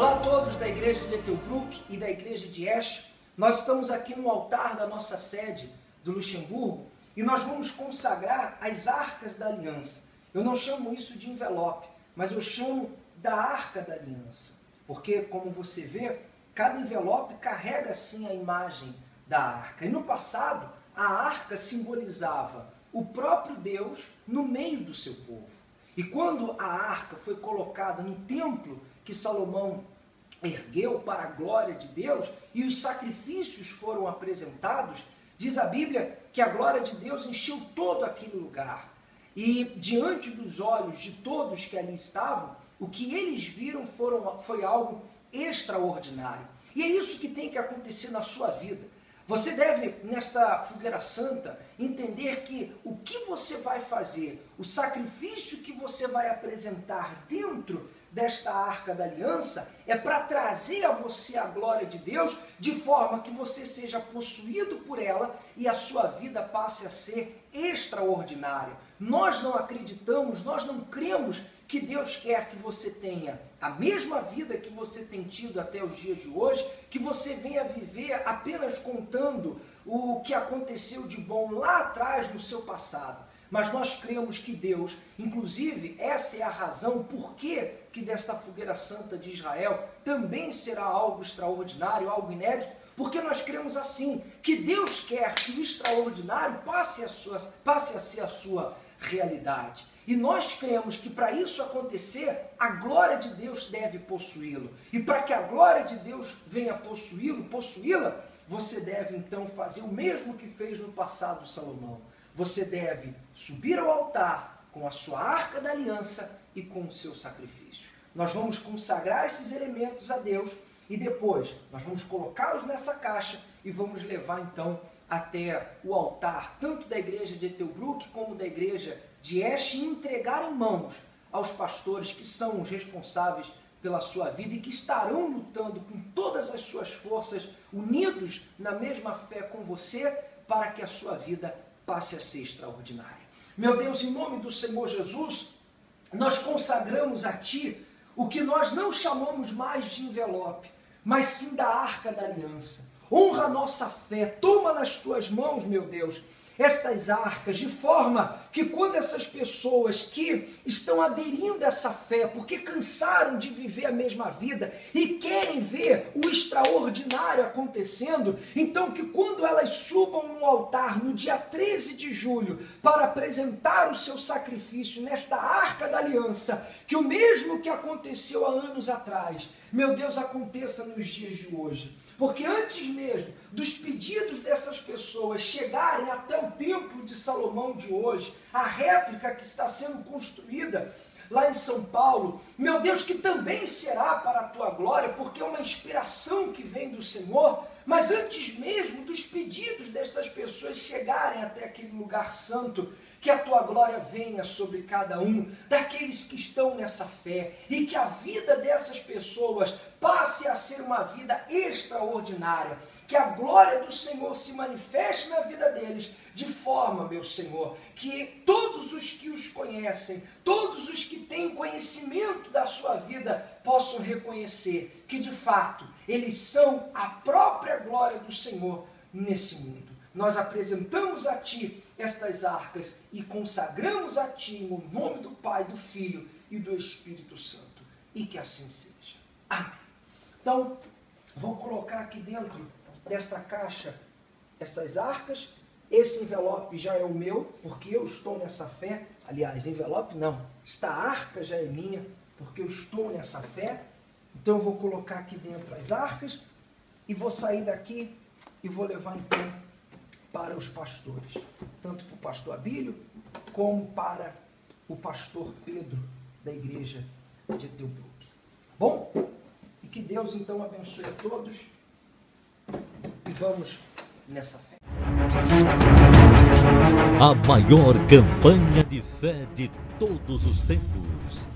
Olá a todos da igreja de Ettelbruck e da igreja de Esch. Nós estamos aqui no altar da nossa sede do Luxemburgo e nós vamos consagrar as arcas da aliança. Eu não chamo isso de envelope, mas eu chamo da arca da aliança, porque, como você vê, cada envelope carrega sim a imagem da arca. E no passado, a arca simbolizava o próprio Deus no meio do seu povo. E quando a arca foi colocada no templo que Salomão ergueu para a glória de Deus e os sacrifícios foram apresentados, diz a Bíblia que a glória de Deus encheu todo aquele lugar. E diante dos olhos de todos que ali estavam, o que eles viram foi algo extraordinário. E é isso que tem que acontecer na sua vida. Você deve, nesta fogueira santa, entender que o que você vai fazer, o sacrifício que você vai apresentar dentro desta arca da aliança, é para trazer a você a glória de Deus, de forma que você seja possuído por ela e a sua vida passe a ser extraordinária. Nós não acreditamos, nós não cremos que Deus quer que você tenha a mesma vida que você tem tido até os dias de hoje, que você venha viver apenas contando o que aconteceu de bom lá atrás no seu passado. Mas nós cremos que Deus, inclusive essa é a razão por que desta fogueira santa de Israel também será algo extraordinário, algo inédito, porque nós cremos assim, que Deus quer que o extraordinário passe a ser a sua realidade. E nós cremos que para isso acontecer, a glória de Deus deve possuí-lo. E para que a glória de Deus venha possuí-la, você deve então fazer o mesmo que fez no passado Salomão. Você deve subir ao altar com a sua arca da aliança e com o seu sacrifício. Nós vamos consagrar esses elementos a Deus e depois nós vamos colocá-los nessa caixa e vamos levar então até o altar, tanto da igreja de Ettelbruck como da igreja de Esch, e entregar em mãos aos pastores que são os responsáveis pela sua vida e que estarão lutando com todas as suas forças, unidos na mesma fé com você, para que a sua vida passe a ser extraordinária. Meu Deus, em nome do Senhor Jesus, nós consagramos a Ti o que nós não chamamos mais de envelope, mas sim da arca da aliança. Honra a nossa fé, toma nas Tuas mãos, meu Deus, estas arcas, de forma que quando essas pessoas que estão aderindo a essa fé, porque cansaram de viver a mesma vida e querem ver o extraordinário acontecendo, então que quando elas subam no altar no dia 13 de julho para apresentar o seu sacrifício nesta arca da aliança, que o mesmo que aconteceu há anos atrás, meu Deus, aconteça nos dias de hoje. Porque antes mesmo dos pedidos dessas pessoas chegarem até o templo de Salomão de hoje, a réplica que está sendo construída lá em São Paulo, meu Deus, que também será para a Tua glória, porque é uma inspiração que vem do Senhor, mas antes mesmo dos pedidos destas pessoas chegarem até aquele lugar santo, que a Tua glória venha sobre cada um daqueles que estão nessa fé e que a vida dessas pessoas passe a ser uma vida extraordinária, que a glória do Senhor se manifeste na vida deles de forma, meu Senhor, que todos os que os conhecem, todos os que têm conhecimento da sua vida possam reconhecer que de fato eles são a própria glória do Senhor nesse mundo. Nós apresentamos a Ti estas arcas e consagramos a Ti no nome do Pai, do Filho e do Espírito Santo. E que assim seja. Amém. Então, vou colocar aqui dentro desta caixa essas arcas. Esse envelope já é o meu, porque eu estou nessa fé. Aliás, envelope não. Esta arca já é minha, porque eu estou nessa fé. Então, eu vou colocar aqui dentro as arcas e vou sair daqui e vou levar então para os pastores, tanto para o pastor Abílio, como para o pastor Pedro, da igreja de Ettelbruck. Bom? E que Deus então abençoe a todos e vamos nessa fé. A maior campanha de fé de todos os tempos.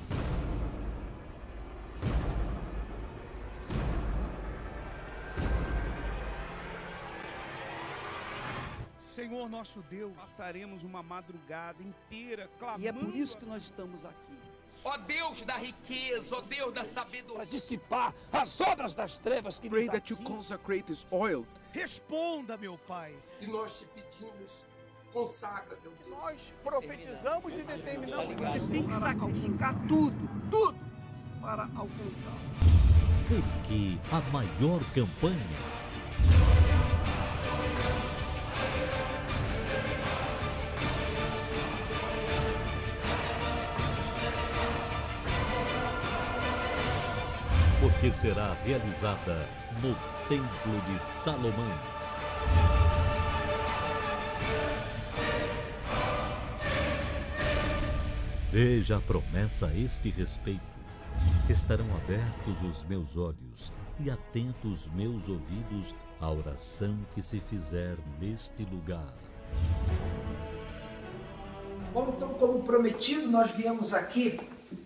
Senhor nosso Deus, passaremos uma madrugada inteira clamando. E é por isso que nós estamos aqui. Ó Deus da riqueza, ó Deus da sabedoria. Para dissipar as obras das trevas que Pray nos that you atingem. consecrate this oil. Responda, meu Pai. E nós te pedimos, consagra, meu Deus. Nós profetizamos e determinamos. Você tem que sacrificar tudo para alcançar. Porque a maior campanha porque será realizada no Templo de Salomão. Veja a promessa a este respeito. Estarão abertos os meus olhos e atentos meus ouvidos à oração que se fizer neste lugar. Bom, então, como prometido, nós viemos aqui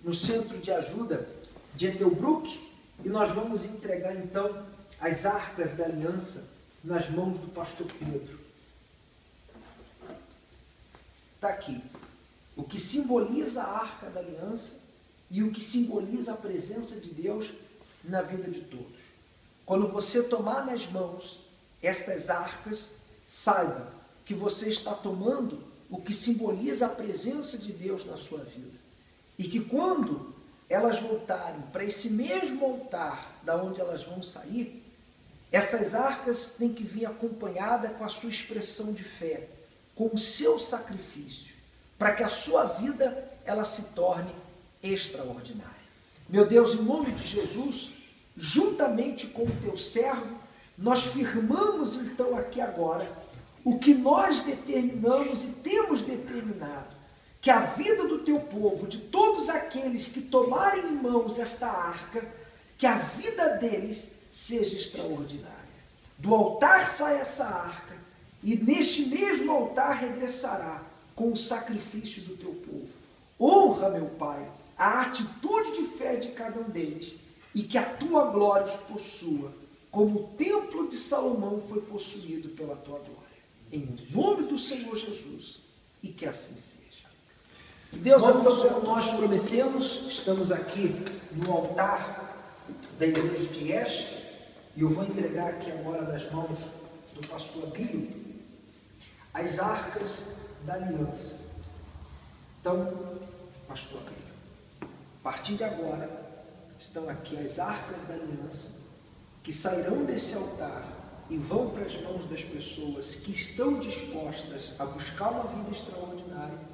no Centro de Ajuda de Etelbruck e nós vamos entregar, então, as arcas da aliança nas mãos do pastor Pedro. Está aqui o que simboliza a arca da aliança e o que simboliza a presença de Deus na vida de todos. Quando você tomar nas mãos estas arcas, saiba que você está tomando o que simboliza a presença de Deus na sua vida. E que quando elas voltarem para esse mesmo altar da onde elas vão sair, essas arcas têm que vir acompanhada com a sua expressão de fé, com o seu sacrifício, para que a sua vida ela se torne extraordinária. Meu Deus, em nome de Jesus, juntamente com o teu servo, nós firmamos então aqui agora o que nós determinamos e temos determinado, que a vida do teu povo, de todos aqueles que tomarem em mãos esta arca, que a vida deles seja extraordinária. Do altar sai essa arca e neste mesmo altar regressará com o sacrifício do teu povo. Honra, meu Pai, a atitude de fé de cada um deles e que a tua glória os possua, como o templo de Salomão foi possuído pela tua glória. Em nome do Senhor Jesus, e que assim seja. Deus, então, como nós prometemos, estamos aqui no altar da igreja de Esch, e eu vou entregar aqui agora das mãos do pastor Abílio as arcas da aliança. Então, pastor Abílio, a partir de agora, estão aqui as arcas da aliança, que sairão desse altar e vão para as mãos das pessoas que estão dispostas a buscar uma vida extraordinária.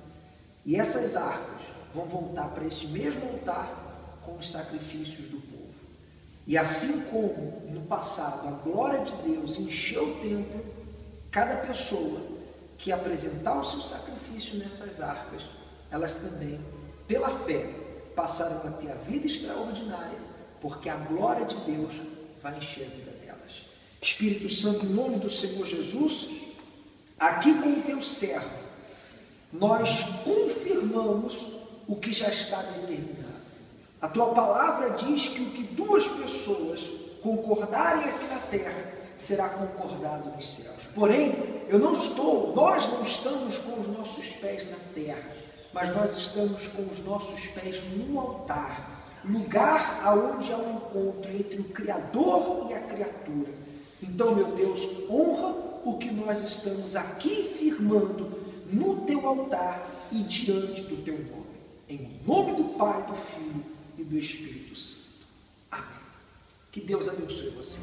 E essas arcas vão voltar para esse mesmo altar com os sacrifícios do povo. E assim como no passado a glória de Deus encheu o templo, cada pessoa que apresentar o seu sacrifício nessas arcas, elas também, pela fé, passarão a ter a vida extraordinária, porque a glória de Deus vai encher a vida delas. Espírito Santo, em nome do Senhor Jesus, aqui com o teu servo, nós confirmamos o que já está determinado. A tua palavra diz que o que duas pessoas concordarem aqui na terra, será concordado nos céus. Porém, nós não estamos com os nossos pés na terra, mas nós estamos com os nossos pés no altar, lugar aonde há um encontro entre o Criador e a criatura. Então, meu Deus, honra o que nós estamos aqui firmando no teu altar e diante do teu nome. Em nome do Pai, do Filho e do Espírito Santo. Amém. Que Deus abençoe você.